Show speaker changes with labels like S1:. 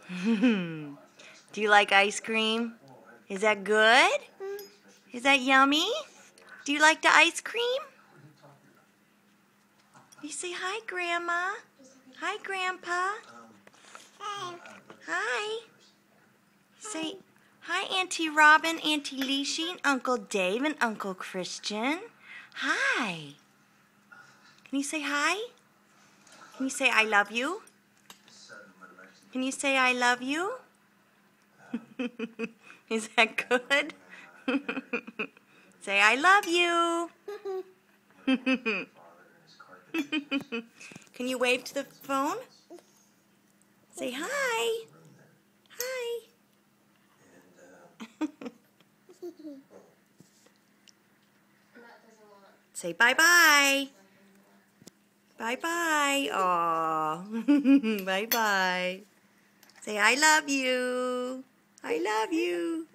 S1: Do you like ice cream? Is that good? Is that yummy? Do you like the ice cream? You say hi, Grandma. Hi, Grandpa. Hi. Say hi, Auntie Robin, Auntie Leishy, and Uncle Dave, and Uncle Christian. Hi. Can you say hi? Can you say I love you? Can you say I love you? Is that good? Say I love you. Can you wave to the phone? Say hi. Hi. Say bye-bye. Bye-bye. Aw. Bye-bye. Say I love you. I love you.